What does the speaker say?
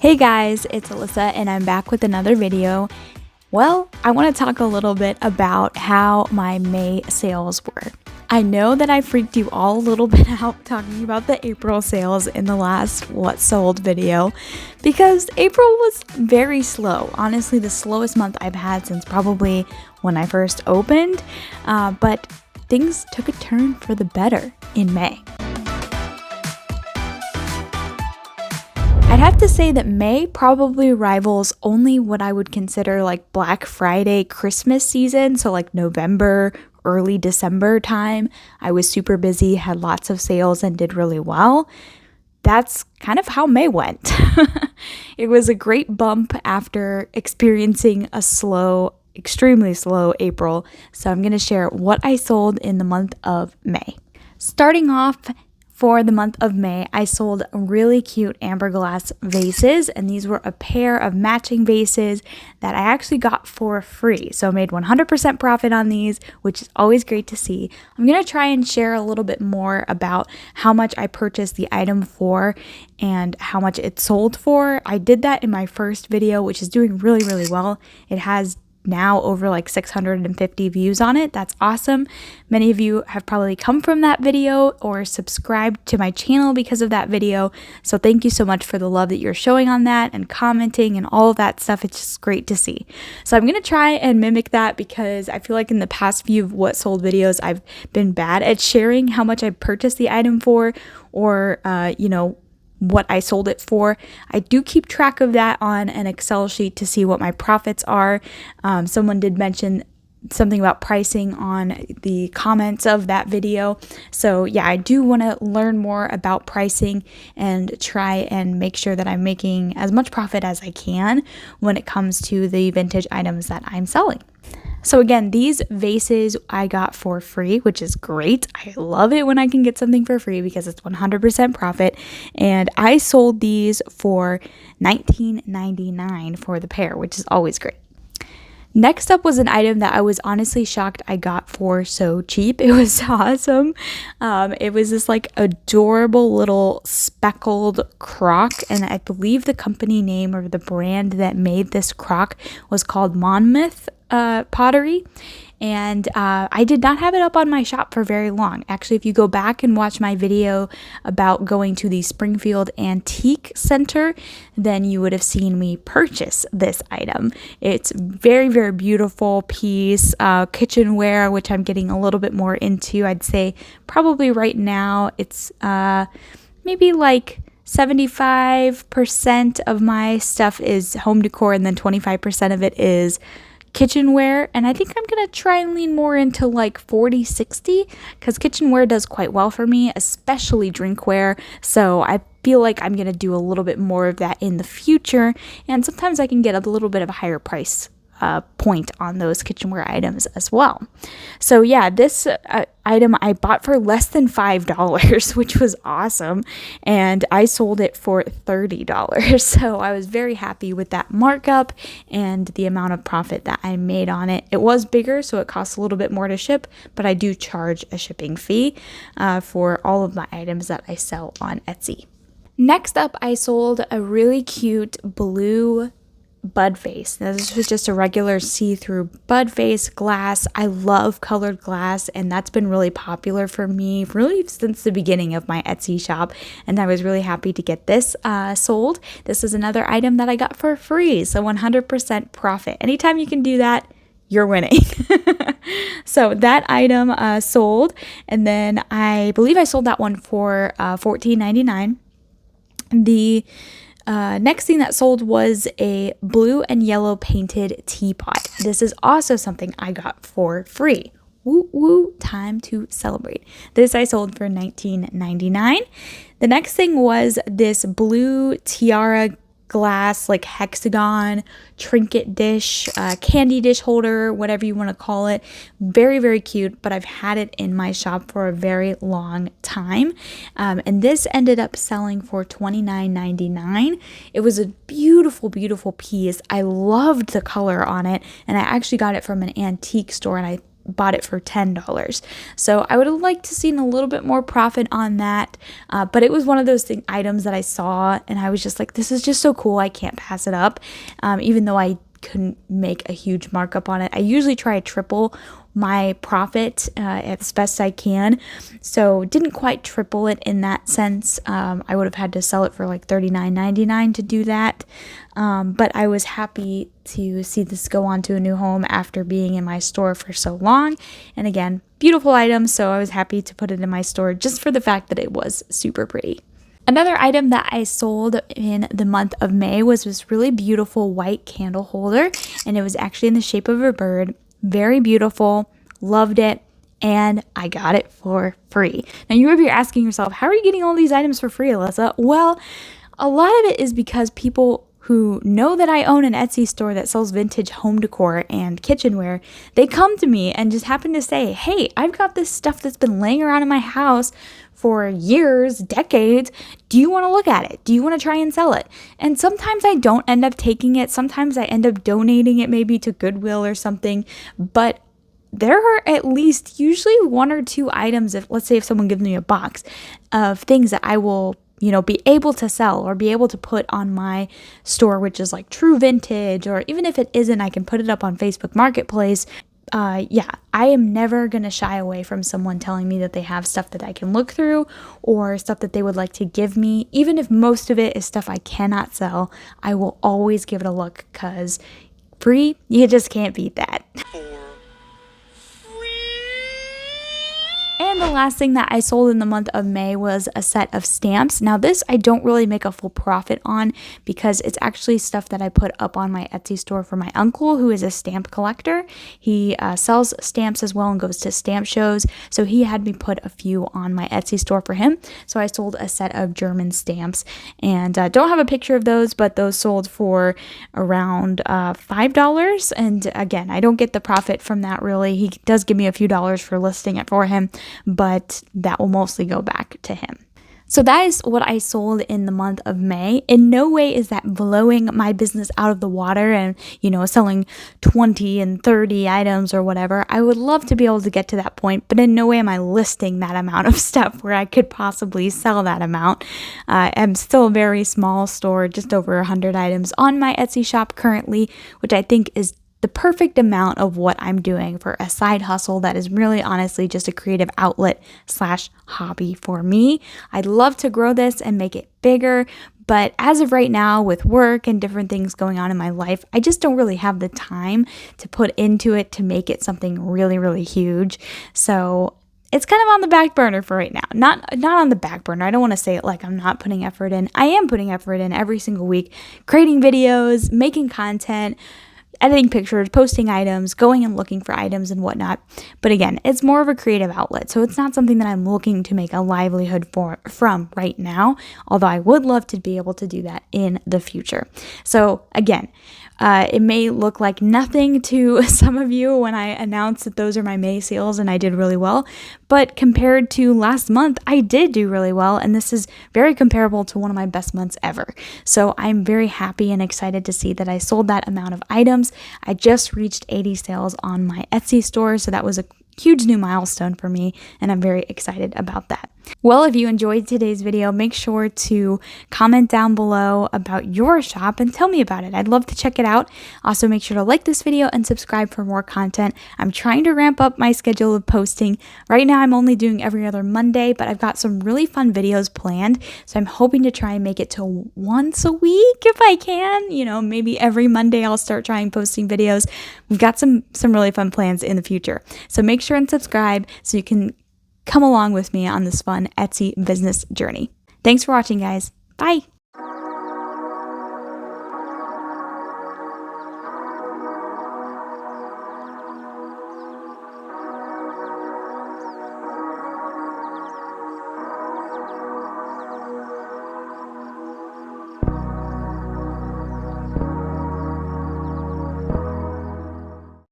Hey guys, it's Alyssa and I'm back with another video. Well, I want to talk a little bit about how my May sales were. I know that I freaked you all a little bit out talking about the April sales in the last What Sold video because April was very slow. Honestly, the slowest month I've had since probably when I first opened, but things took a turn for the better in May. I'd have to say that May probably rivals only what I would consider like Black Friday, Christmas season. So like November, early December time. I was super busy, had lots of sales and did really well. That's kind of how May went. It was a great bump after experiencing a extremely slow April. So I'm going to share what I sold in the month of May. Starting off, for the month of May, I sold really cute amber glass vases, and these were a pair of matching vases that I actually got for free. So I made 100% profit on these, which is always great to see. I'm going to try and share a little bit more about how much I purchased the item for and how much it sold for. I did that in my first video, which is doing really, really well. It has now over like 650 views on it. That's awesome. Many of you have probably come from that video or subscribed to my channel because of that video. So thank you so much for the love that you're showing on that and commenting and all of that stuff. It's just great to see. So I'm going to try and mimic that because I feel like in the past few What Sold videos, I've been bad at sharing how much I purchased the item for or, what I sold it for. I do keep track of that on an Excel sheet to see what my profits are. Someone did mention something about pricing on the comments of that video. So yeah, I do want to learn more about pricing and try and make sure that I'm making as much profit as I can when it comes to the vintage items that I'm selling. So again, these vases I got for free, which is great. I love it when I can get something for free because it's 100% profit. And I sold these for $19.99 for the pair, which is always great. Next up was an item that I was honestly shocked I got for so cheap. It was awesome. It was this like adorable little speckled crock, and I believe the company name or the brand that made this crock was called Monmouth Pottery. And I did not have it up on my shop for very long. Actually, if you go back and watch my video about going to the Springfield Antique Center, then you would have seen me purchase this item. It's very, very beautiful piece, kitchenware, which I'm getting a little bit more into. I'd say probably right now it's maybe like 75% of my stuff is home decor and then 25% of it is kitchenware, and I think I'm gonna try and lean more into like 40-60 because kitchenware does quite well for me, especially drinkware. So I feel like I'm gonna do a little bit more of that in the future, and sometimes I can get a little bit of a higher price point on those kitchenware items as well. So yeah, this item I bought for less than $5, which was awesome, and I sold it for $30. So I was very happy with that markup and the amount of profit that I made on it. It was bigger, so it costs a little bit more to ship, but I do charge a shipping fee for all of my items that I sell on Etsy. Next up, I sold a really cute blue bud vase. Now, this was just a regular see-through bud vase glass. I love colored glass, and that's been really popular for me really since the beginning of my Etsy shop, and I was really happy to get this sold. This is another item that I got for free, so 100% profit. Anytime you can do that, you're winning. So that item sold, and then I believe I sold that one for $14.99. The next thing that sold was a blue and yellow painted teapot. This is also something I got for free. Woo woo, time to celebrate. This I sold for $19.99. The next thing was this blue tiara glass, like hexagon trinket dish, candy dish holder, whatever you want to call it. Very, very cute, but I've had it in my shop for a very long time. And this ended up selling for $29.99. It was a beautiful, beautiful piece. I loved the color on it, and I actually got it from an antique store, and I bought it for $10. So I would have liked to seen a little bit more profit on that. But it was one of those items that I saw and I was just like, this is just so cool. I can't pass it up. Even though I couldn't make a huge markup on it. I usually try to triple my profit as best I can. So didn't quite triple it in that sense. I would have had to sell it for like $39.99 to do that. But I was happy to see this go on to a new home after being in my store for so long. And again, beautiful item. So I was happy to put it in my store just for the fact that it was super pretty. Another item that I sold in the month of May was this really beautiful white candle holder, and it was actually in the shape of a bird. Very beautiful, loved it, and I got it for free. Now you might be asking yourself, how are you getting all these items for free, Alyssa? Well, a lot of it is because people who know that I own an Etsy store that sells vintage home decor and kitchenware, they come to me and just happen to say, hey, I've got this stuff that's been laying around in my house for years, decades. Do you want to look at it? Do you want to try and sell it? And sometimes I don't end up taking it. Sometimes I end up donating it maybe to Goodwill or something. But there are at least usually one or two items, if let's say if someone gives me a box of things that I will be able to sell or be able to put on my store, which is like true vintage, or even if it isn't, I can put it up on Facebook Marketplace. I am never going to shy away from someone telling me that they have stuff that I can look through or stuff that they would like to give me. Even if most of it is stuff I cannot sell, I will always give it a look because free, you just can't beat that. And the last thing that I sold in the month of May was a set of stamps. Now this I don't really make a full profit on because it's actually stuff that I put up on my Etsy store for my uncle who is a stamp collector. He sells stamps as well and goes to stamp shows. So he had me put a few on my Etsy store for him. So I sold a set of German stamps and don't have a picture of those, but those sold for around $5. And again, I don't get the profit from that really. He does give me a few dollars for listing it for him, but that will mostly go back to him. So that is what I sold in the month of May. In no way is that blowing my business out of the water and, selling 20 and 30 items or whatever. I would love to be able to get to that point, but in no way am I listing that amount of stuff where I could possibly sell that amount. I'm still a very small store, just over 100 items on my Etsy shop currently, which I think is the perfect amount of what I'm doing for a side hustle that is really honestly just a creative outlet / hobby for me. I'd love to grow this and make it bigger, but as of right now with work and different things going on in my life, I just don't really have the time to put into it to make it something really, really huge. So it's kind of on the back burner for right now. Not on the back burner. I don't want to say it like I'm not putting effort in. I am putting effort in every single week, creating videos, making content, editing pictures, posting items, going and looking for items and whatnot. But again, it's more of a creative outlet. So it's not something that I'm looking to make a livelihood from right now, although I would love to be able to do that in the future. So again, it may look like nothing to some of you when I announced that those are my May sales and I did really well, but compared to last month, I did do really well, and this is very comparable to one of my best months ever. So I'm very happy and excited to see that I sold that amount of items. I just reached 80 sales on my Etsy store, so that was a huge new milestone for me, and I'm very excited about that. Well, if you enjoyed today's video, make sure to comment down below about your shop and tell me about it. I'd love to check it out. Also, make sure to like this video and subscribe for more content. I'm trying to ramp up my schedule of posting. Right now, I'm only doing every other Monday, but I've got some really fun videos planned, so I'm hoping to try and make it to once a week if I can. Maybe every Monday I'll start trying posting videos. We've got some really fun plans in the future. So make sure and subscribe so you can come along with me on this fun Etsy business journey. Thanks for watching, guys. Bye.